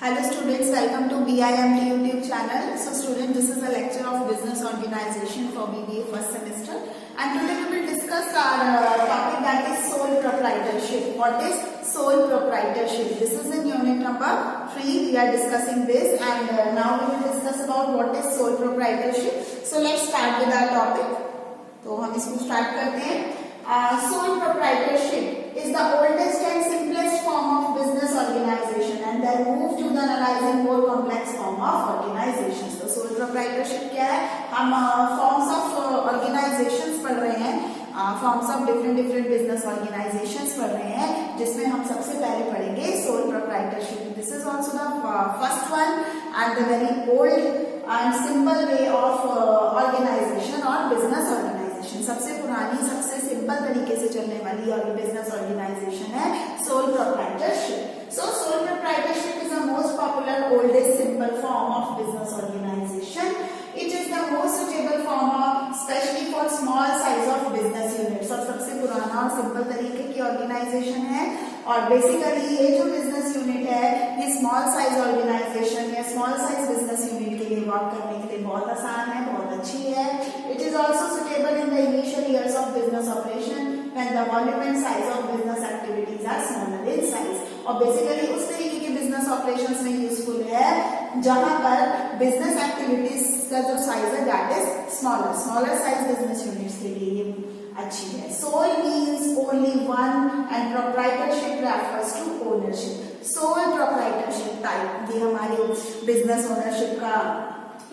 Hello students, welcome to BIMT YouTube channel. So students, this is a lecture of business organization for BBA first semester, and today we will discuss our topic, that is sole proprietorship. What is sole proprietorship? This is in unit number 3. We are discussing this, and now we will discuss about what is sole proprietorship. So let's start with our topic. तो हम इसको start करते हैं. Sole proprietorship is the oldest and simplest form of business organization, and then move to the analyzing more complex form of organizations. तो sole proprietorship क्या है? हम forms of organizations पढ़ रहे हैं, forms of different business organizations पढ़ रहे हैं, जिसमें हम सबसे पहले पढ़ेंगे sole proprietorship. This is also the first one and the very old and simple way of organization or business organization. सबसे पुरानी, सबसे सिंपल तरीके से चलने वाली और बिजनेस ऑर्गेनाइजेशन है sole proprietorship. So sole proprietorship is the most popular, oldest simple form of business organisation. It is the most suitable form of specially for small size of business units. और सबसे पुराना और simple तरीके की organisation है, और basically ये जो बिजनेस यूनिट है ये स्मॉल साइज ऑर्गेनाइजेशन या स्मॉल साइज बिजनेस यूनिट के लिए वर्क करने के लिए बहुत आसान है, बहुत अच्छी है. It is also suitable in the initial years of business operation when the volume and size of business activities are smaller in size. और बेसिकली उस तरीके के बिजनेस ऑपरेशंस में यूजफुल है जहां पर बिजनेस एक्टिविटीज का जो साइज है that is smaller size business units के लिए ये अच्छी है. Sole means only one and proprietorship refers to ownership. Sole proprietorship type ये हमारे बिजनेस ओनरशिप का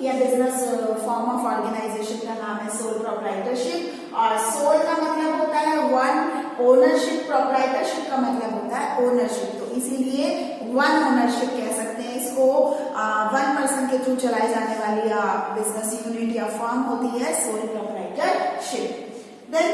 या बिजनेस फॉर्म ऑफ ऑर्गेनाइजेशन का नाम है सोल प्रोप्राइटरशिप. और सोल का मतलब होता है वन, ओनरशिप, प्रोप्राइटरशिप का मतलब होता है ओनरशिप. तो इसीलिए वन ओनरशिप कह सकते हैं इसको. वन पर्सन के थ्रू चलाई जाने वाली बिजनेस यूनिट या फॉर्म होती है sole proprietorship. Then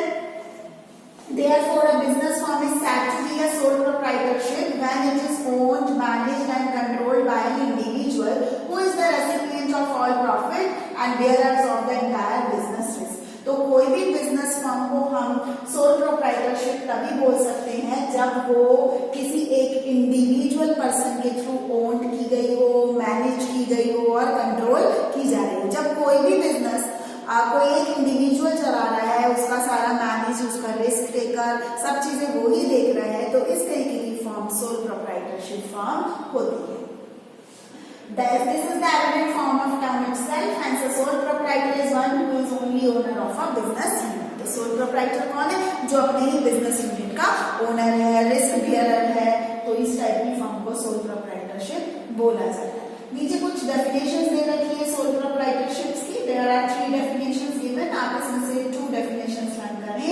therefore a business firm is said to be a sole proprietorship when it is owned, managed and controlled by an individual who is the recipient of all profit and bearers of the entire business risk. तो कोई भी business firm को हम sole proprietorship तभी बोल सकते हैं जब वो किसी एक इंडिविजुअल पर्सन के थ्रू ओन्ड की गई हो, मैनेज की गई हो और कंट्रोल की जा रही हो. जब कोई भी बिजनेस कोई एक इंडिविजुअल चला रहा है, उसका सारा मैनेज, उसका रिस्क टेकर, सब चीजें वो ही देख रहे हैं, तो इस तरीके की फॉर्म सोल प्रोप्राइटरशिप फॉर्म होती है. This is the evident form of term itself. Hence, a sole proprietor is one who is only owner of a business unit. तो सोल प्रोप्राइटर कौन है? जो अपने ही बिजनेस यूनिट का ओनर है, risk bearer है. तो इस टाइप की फॉर्म को सोल प्रोप्राइटरशिप बोला जाता है. नीचे कुछ डेफिनेशंस दे रखी है सोल प्रोप्राइटरशिप्स की. There are 3 definitions given. आप इसमें से 2 डेफिनेशंस लर्न करें.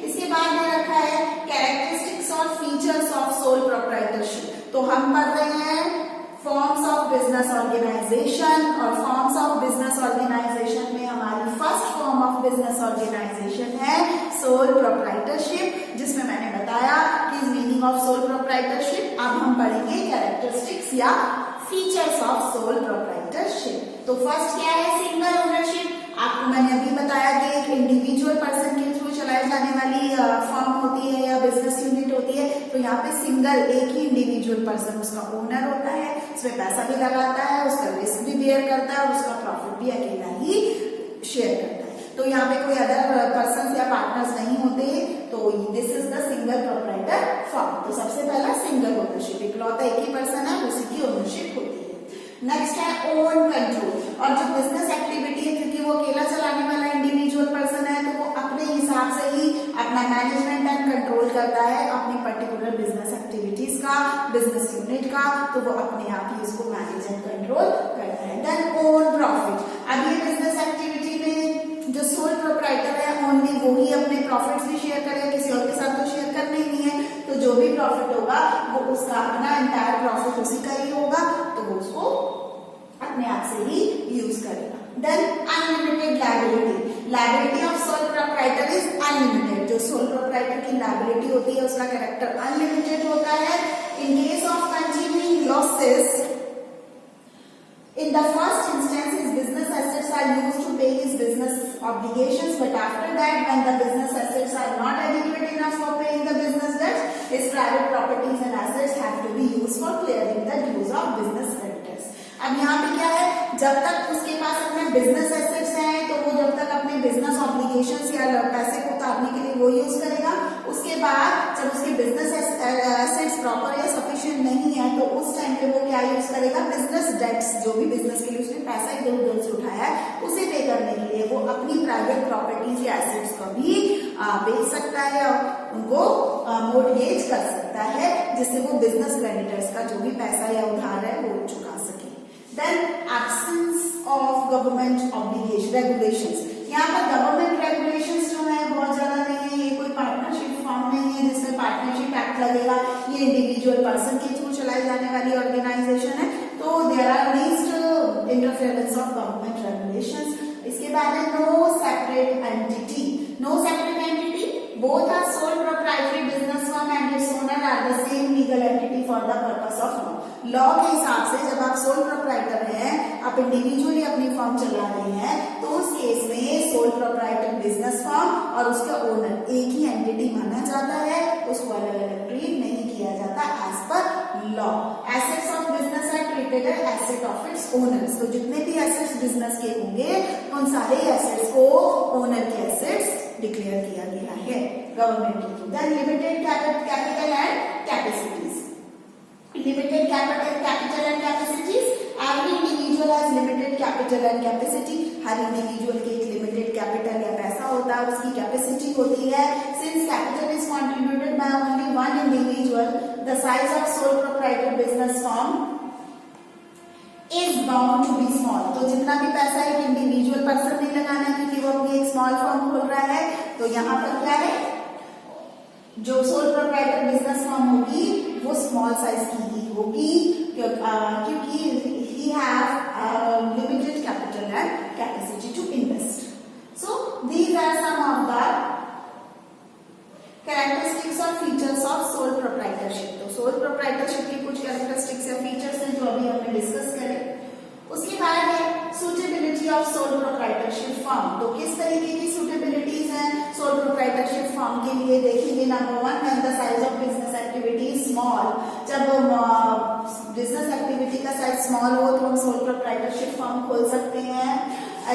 इसके बाद दे रखा है कैरेक्टरिस्टिक्स और फीचर्स ऑफ सोल प्रोप्राइटरशिप. तो हम पढ़ रहे हैं फॉर्म्स ऑफ बिजनेस ऑर्गेनाइजेशन, और फॉर्म्स ऑफ बिजनेस ऑर्गेनाइजेशन में हमारी first form of business organisation है सोल प्रोप्राइटरशिप, जिसमें मैंने बताया कि मीनिंग ऑफ सोल प्रोप्राइटरशिप. अब हम पढ़ेंगे कैरेक्टरिस्टिक्स या फीचर्स ऑफ सोल प्रोप्राइटरशिप. तो फर्स्ट क्या है? Single ownership. आपको मैंने अभी बताया कि एक इंडिविजुअल पर्सन के थ्रू चलाई जाने वाली फर्म होती है या बिजनेस यूनिट होती है. तो यहाँ पे सिंगल, एक ही इंडिविजुअल पर्सन उसका ओनर होता है, उसमें पैसा भी लगाता है, उसका रिस्क भी बेयर करता है और उसका प्रॉफिट भी अकेला ही शेयर करता है. तो यहाँ पे कोई अदर पर्सन या पार्टनर्स नहीं होते. तो this is the single proprietor firm. तो सबसे पहला सिंगल ओनरशिप, इकलौता एक ही पर्सन है, उसी की ओनरशिप होती है. नेक्स्ट है ओन कंट्रोल. और जो बिजनेस एक्टिविटी है, क्योंकि वो अकेला चलाने वाला इंडिविजुअल पर्सन है, तो वो अपने हिसाब से ही अपना मैनेजमेंट एंड कंट्रोल करता है अपनी पर्टिकुलर बिजनेस एक्टिविटीज का, बिजनेस यूनिट का. तो वो अपने आप ही उसको मैनेज एंड कंट्रोल करता है. Then own profit. अब ये बिजनेस एक्टिविटी में जो सोल प्रोप्राइटर है, ओनली वो ही अपने प्रॉफिट्स भी शेयर करेगा, किसी और के साथ तो शेयर करना ही नहीं है. तो जो भी प्रॉफिट होगा वो उसका अपना एंटायर प्रॉफिट उसी का ही होगा, तो वो उसको अपने आप से ही यूज करेगा. Then unlimited liability. Liability of sole proprietor is unlimited. जो सोल प्रोप्राइटर की लायबिलिटी होती है उसका कैरेक्टर अनलिमिटेड होता है. In case of continuing losses, in the first instance his business assets are used to pay his business obligations, but after that when the business assets are not adequate enough for paying the business debts, his private properties and assets have to be used for clearing the dues of business creditors. अब यहाँ पे क्या है, जब तक उसके पास अपने business assets हैं तो वो जब तक अपने बिजनेस ऑब्लिगेशंस या पैसे को उतारने के लिए वो यूज करेगा। उसके बाद जब उसके बिजनेस एसेट्स प्रॉपर या सफिशिएंट नहीं है तो उस टाइम पे वो क्या यूज करेगा, बिजनेस डेट्स, जो भी बिजनेस के लिए उसने पैसा इधर उधर से उठाया है उसे पे करने के लिए वो अपनी प्राइवेट प्रॉपर्टीज या एसेट्स को भी बेच सकता है और उनको मोर्टगेज कर सकता है, जिससे वो बिजनेस क्रेडिटर्स का जो भी पैसा या उधार है वो चुका सके। Then absence of government obligation regulations, यहाँ पर गवर्नमेंट रेगुलेशंस जो है बहुत ज्यादा नहीं है, ये कोई पार्टनरशिप फॉर्म नहीं है जिसमें पार्टनरशिप एक्ट लगेगा, ये इंडिविजुअल पर्सन के थ्रू चलाई जाने वाली ऑर्गेनाइजेशन है, तो there are least interference of government regulations. इसके बाद है no separate entity, no separate entity, both are sole proprietary business firm and its owner are the same legal entity for the purpose of law. Law के हिसाब से जब आप sole proprietor हैं, आप इंडिविजुअली अपनी फर्म चला रहे हैं, तो उस केस में सोल प्रोप्राइटर बिजनेस फर्म और उसका ओनर एक ही एंटिटी माना जाता है, उसको अलग अलग ट्रीट नहीं किया जाता as per law. Assets of business are treated as asset of its owners, तो जितने भी एसेट्स बिजनेस के होंगे उन सारे एसेट्स को ओनर के एसेट्स डिक्लेयर किया गया है गवर्नमेंट के through. Then limited capital and capacities, limited capital and capacities, every individual has limited capital and capacity, हर इंडिविजुअल के एक लिमिटेड कैपिटल या पैसा होता है, उसकी कैपेसिटी होती है। Since capital is contributed by only one individual, the size of sole proprietor business firm is bound to be small, तो जितना भी पैसा एक इंडिविजुअल पर्सन नहीं लगाना है क्योंकि वो अपनी एक स्मॉल फर्म खोल रहा है, तो यहाँ पर क्या है, जो सोल प्रोप्राइटर बिजनेस फर्म होगी वो स्मॉल साइज की ही होगी क्योंकि he have limited capital and capacity to invest. So these are some of the characteristics और फीचर्स ऑफ सोल प्रोप्राइटरशिप। तो सोल प्रोप्राइटरशिप के कुछ कैरेक्टरिस्टिक्स या फीचर्स हैं जो अभी हमने डिस्कस करे। उसके बाद है suitability of sole proprietorship firm, तो किस तरीके की सुटेबिलिटीज हैं सोल प्रोप्राइटरशिप फर्म के लिए देखेंगे। Number one, when the size of business activity is small, जब बिजनेस एक्टिविटी का साइज स्मॉल हो तो हम सोल प्रोप्राइटरशिप फर्म खोल सकते हैं।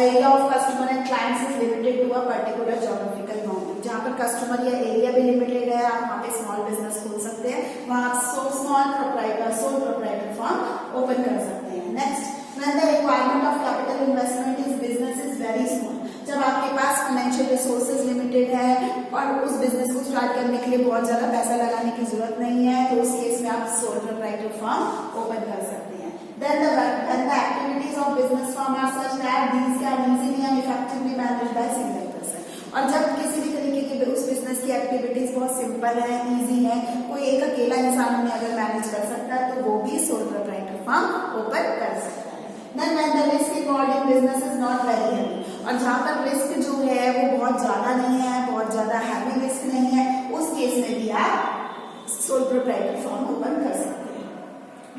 Area of customer and clients is limited to a particular geographical boundary, जहाँ पर कस्टमर या एरिया भी लिमिटेड है आप वहाँ पे स्मॉल बिजनेस खोल सकते हैं, वहाँ आप सोल प्रोप्राइटर फर्म ओपन कर सकते हैं। Next, when the requirement of capital investment is business is very small, जब आपके पास फाइनेंशियल रिसोर्सेज लिमिटेड है और उस बिजनेस को स्टार्ट करने के लिए बहुत ज्यादा पैसा लगाने की जरूरत नहीं है, तो उस केस में आप सोल प्रोप्राइटर फर्म ओपन कर सकते हैं। Then the activities of business firm are such that these can easily and effectively managed by single person, और जब किसी भी तरीके की उस बिजनेस की एक्टिविटीज बहुत सिंपल है, इजी है, कोई एक अकेला इंसान उन्हें अगर मैनेज कर सकता है तो वो भी सोल प्रोप्राइटर फर्म ओपन कर सकता है। Then when the risk involved in business is not very heavy, और जहाँ पर रिस्क जो है वो बहुत ज्यादा नहीं है, बहुत ज्यादा हैवी रिस्क नहीं है, उस केस में भी आप सोल प्रोप्राइटर फर्म ओपन कर सकते हैं।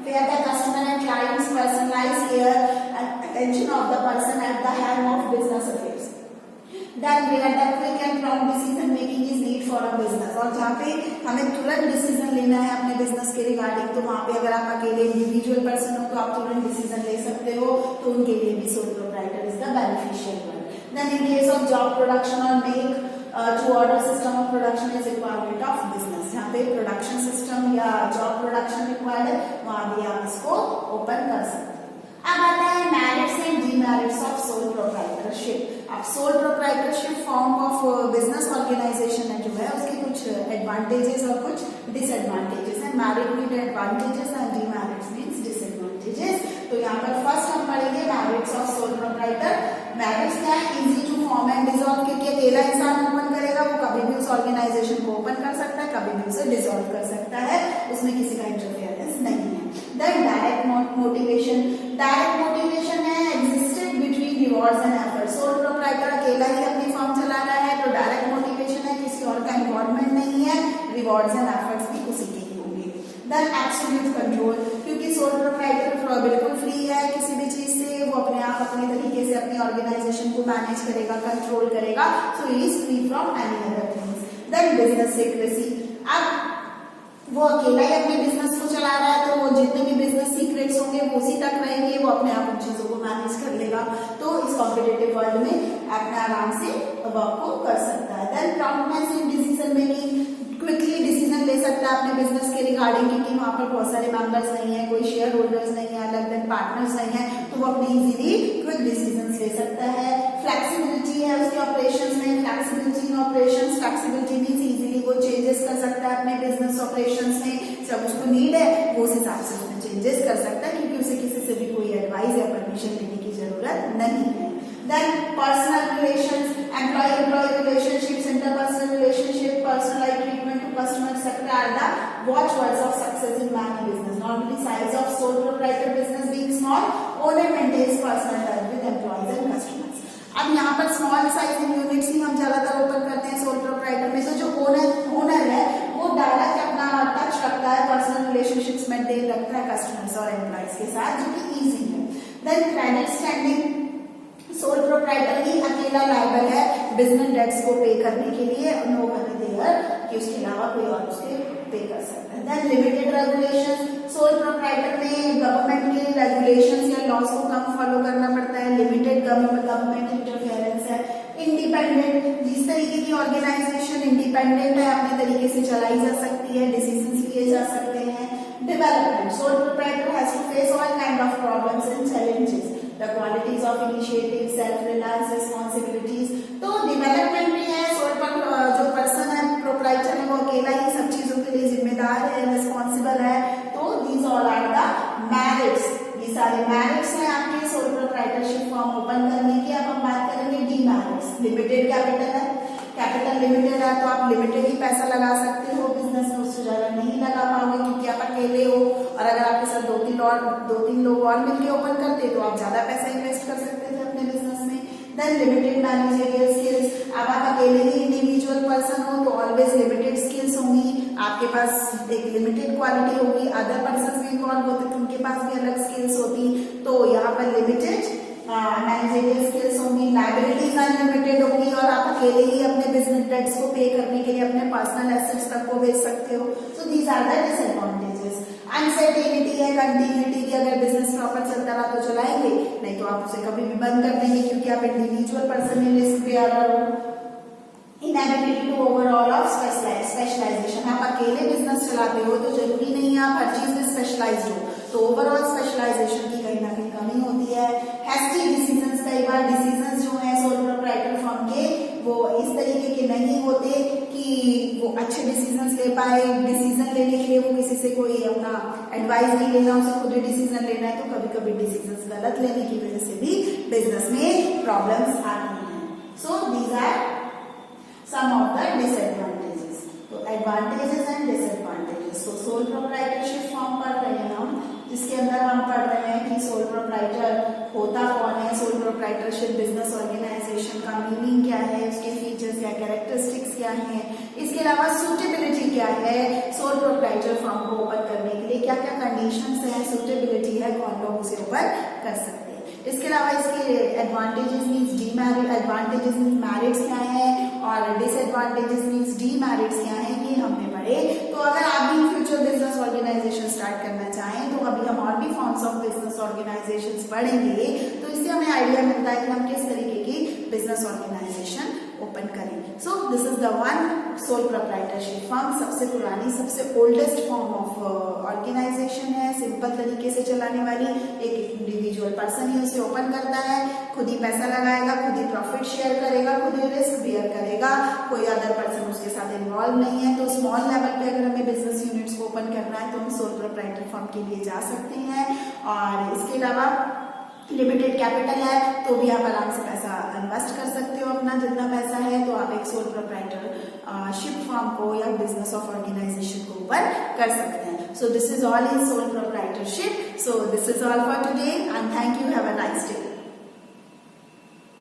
Where the customer and clients personalize care and attention of the person at the helm of business affairs. Then where the quick and prompt decision making is need for a business, और जहाँ पे हमें तुरंत decision लेना है अपने business के regarding, तो वहाँ पे अगर आप अकेले इंडिविजुअल पर्सन हो तो आप तुरंत डिसीजन ले सकते हो, तो उनके लिए भी soul proprietor is the beneficial one. Then in case of job production or make to order system of production is requirement of business, जहाँ पे प्रोडक्शन सिस्टम या जॉब प्रोडक्शन रिक्वायर्ड है वहाँ भी आप इसको ओपन कर सकते हैं। अब आता है merits and demerits of sole proprietorship. अब sole proprietorship form of business organisation है जो है उसके कुछ एडवांटेजेस और कुछ डिसएडवांटेजेस हैं। Merit mean advantages and demerits means disadvantages. तो यहाँ पर फर्स्ट हम पढ़ेंगे merits of sole proprietor. Merits क्या है, easy to form and dissolve, क्योंकि अकेला इंसान ओपन करेगा वो कभी भी उस ऑर्गेनाइजेशन को ओपन कर सकता है, कभी भी उसे डिसॉल्व कर सकता है, उसमें किसी का इंटरफेरेंस नहीं है। Then direct motivation, direct motivation है existed between rewards and effort. Sole proprietor अकेला ही अपनी फर्म चला रहा है तो डायरेक्ट मोटिवेशन है, किसी और का इन्वॉल्वमेंट नहीं है, रिवॉर्ड्स एंड एफर्ट्स भी उसी के ही होंगे। देन एब्सोल्यूट कंट्रोल, क्योंकि सोल प्रोप्राइटर बिल्कुल फ्री है किसी भी चीज से, वो अपने आप अपने तरीके से अपनी ऑर्गेनाइजेशन को मैनेज करेगा, कंट्रोल करेगा, so he is free from any other things. Then business secrecy, अब वो अकेला ही अपने बिजनेस को चला रहा है तो वो जितने भी बिजनेस सीक्रेट्स होंगे वो उसी तक रहेंगे, वो अपने आप उन चीजों को मैनेज कर लेगा। तो इस कॉम्पिटिटिव वर्ल्ड में अपने आराम से वर्क को कर सकता है। Then promptness in decision making, quickly decision ले सकता है अपने बिजनेस के रिगार्डिंग, क्योंकि वहाँ पर बहुत सारे मेंबर्स नहीं है, कोई शेयर होल्डर्स नहीं है, अलग अलग पार्टनर्स नहीं है, तो वो अपने इजीली क्विक डिसीजन ले सकता है। फ्लेक्सिबिलिटी है उसके ऑपरेशंस में, फ्लेक्सिबिलिटी इन ऑपरेशंस, फ्लेक्सिबिलिटी मींस इजीली वो चेंजेस कर सकता है अपने बिजनेस ऑपरेशंस में, जब उसको नीड है वो उस हिसाब से उसमें चेंजेस कर सकता है, क्योंकि उसे किसी से भी कोई एडवाइस या परमिशन लेने की जरूरत नहीं है। Then personal relations, employee-employee relationships, interpersonal relationship, personalized treatment to customer, etc. are the watchwords of success in many business. Normally, size of sole proprietor business being small, owner maintains personal touch with employees and customers. अब यहाँ पर small size units ही हम ज्यादातर open करते हैं soul proprietor में, तो जो ओनर है वो डायरेक्ट अपना टच रखता है, पर्सनल रिलेशनशिप्स मेंटेन रखता है कस्टमर्स और एम्प्लॉइज के साथ, जो कि इजी है। Then credit standing, sole proprietor ही अकेला लायबल है बिजनेस डेट्स को पे करने के लिए, नो मनी देयर, कि उसके अलावा कोई और उसके पे कर सकता है। Then limited regulation, sole proprietor में गवर्नमेंट के रेगुलेशंस या लॉज को कम फॉलो करना पड़ता है, लिमिटेड गवर्नमेंट इंटरफेरेंस है। इंडिपेंडेंट, जिस तरीके की ऑर्गेनाइजेशन इंडिपेंडेंट है अपने तरीके से चलाई जा सकती है, डिसीजंस लिए जा सकते हैं। Development, sole proprietor has to face all kind of problems and challenges, the qualities of initiative, self-reliance, responsibilities। तो डेवलपमेंट भी है, जो पर्सन है प्रोप्राइटर है वो अकेला ही सब चीजों के लिए जिम्मेदार है, रिस्पॉन्सिबल है। तो these all are the merits, ये सारे मेरिट्स हैं आपके सोल प्रोप्राइटरशिप फॉर्म ओपन करने की। अब हम बात करेंगे डीमेरिट्स। लिमिटेड कैपिटल है, कैपिटल लिमिटेड है तो आप लिमिटेड ही पैसा लगा सकते हो बिजनेस में, उससे ज्यादा नहीं लगा पाओगे क्योंकि आप अकेले हो, और अगर आपके साथ दो तीन लोग और मिलकर ओपन करते तो आप ज्यादा पैसा इन्वेस्ट कर सकते थे अपने बिजनेस में। देन लिमिटेड मैनेजरियल स्किल्स, अब आप अकेले ही इंडिविजुअल पर्सन हो तो ऑलवेज लिमिटेड स्किल्स होंगी, आपके पास एक लिमिटेड क्वालिटी होगी, अदर पर्सन भी इन्वॉल्व होते तो उनके पास भी अलग स्किल्स होती, तो यहाँ पर लिमिटेड मैनेजरियल स्किल्स होंगी। लायबिलिटीज अनलिमिटेड होगी और आप अकेले ही अपने बिजनेस डेट्स को पे करने के लिए अपने पर्सनल एसेट्स तक को बेच सकते हो। So these are the disadvantages. Uncertainty है, कंटिन्यूटी की, अगर बिजनेस प्रॉपर चलता रहा तो चलाएंगे, नहीं तो आप उसे कभी भी बंद कर देंगे क्योंकि आप इंडिविजुअल पर्सन में रिस्क बेयरर हो। Inability to overall of specialization, आप अकेले बिजनेस चलाते हो तो जरूरी नहीं है आप हर चीज में स्पेशलाइज्ड हो, तो ओवरऑल स्पेशलाइजेशन की कहीं ना कहीं कमी होती है। हैस्टी डिसीजंस, कई बार डिसीजंस जो है सोल प्रोप्राइटर फर्म के वो इस तरीके के नहीं होते कि वो अच्छे डिसीजंस ले पाए। डिसीजन लेने के लिए वो किसी से कोई अपना एडवाइस नहीं लेना, उसे खुद ही डिसीजन लेना है, तो कभी कभी डिसीजंस गलत लेने की वजह से भी बिजनेस में प्रॉब्लम्स आती हैं। So these are some of the disadvantages। तो एडवांटेजेस एंड डिसएडवांटेजेस। तो सोल प्रोप्राइटरशिप फॉर्म पढ़ रहे हैं हम, जिसके अंदर हम पढ़ रहे हैं कि सोल प्रोप्राइटर होता कौन है, सोल प्रोप्राइटरशिप बिजनेस ऑर्गेनाइजेशन का मीनिंग क्या है, उसके फीचर्स क्या, कैरेक्टरिस्टिक्स क्या हैं, इसके अलावा सूटेबिलिटी क्या है, सोल प्रोप्राइटर फॉर्म को ओपन करने के लिए क्या क्या कंडीशंस हैं, सूटेबिलिटी है, कौन लोग उसे ओपन कर सकते हैं। इसके अलावा इसके advantages means demerit, advantages means merits क्या है और डिसएडवांटेजेस मीन्स डीमेरिट्स क्या है, ये हमने पढ़े। तो अगर आप भी फ्यूचर बिजनेस ऑर्गेनाइजेशन स्टार्ट करना चाहें तो अभी हम और भी फॉर्म्स ऑफ बिजनेस ऑर्गेनाइजेशन पढ़ेंगे, तो इससे हमें आइडिया मिलता है कि हम किस तरीके की बिजनेस ऑर्गेनाइजेशन ओपन करें। So this is the one soul proprietorship firm, सबसे पुरानी, सबसे ओल्डेस्ट फॉर्म ऑफ ऑर्गेनाइजेशन है, सिंपल तरीके से चलाने वाली। एक इंडिविजुअल पर्सन ही उसे ओपन करता है, खुद ही पैसा लगाएगा, खुद ही प्रॉफिट शेयर करेगा, खुद ही रिस्क बेयर करेगा, कोई अदर पर्सन उसके साथ इन्वॉल्व नहीं है। तो स्मॉल लेवल पे अगर हमें बिजनेस यूनिट्स को ओपन करना है तो हम सोल प्रोप्राइटर फर्म के लिए जा सकते हैं। और इसके अलावा लिमिटेड कैपिटल है तो भी आप आराम से पैसा इन्वेस्ट कर सकते हो, अपना जितना पैसा है, तो आप एक सोल प्रोप्राइटरशिप फर्म को या बिजनेस ऑफ ऑर्गेनाइजेशन को ओपन कर सकते हैं। So this is all in soul proprietorship. So this is all for today and thank you, have a nice day.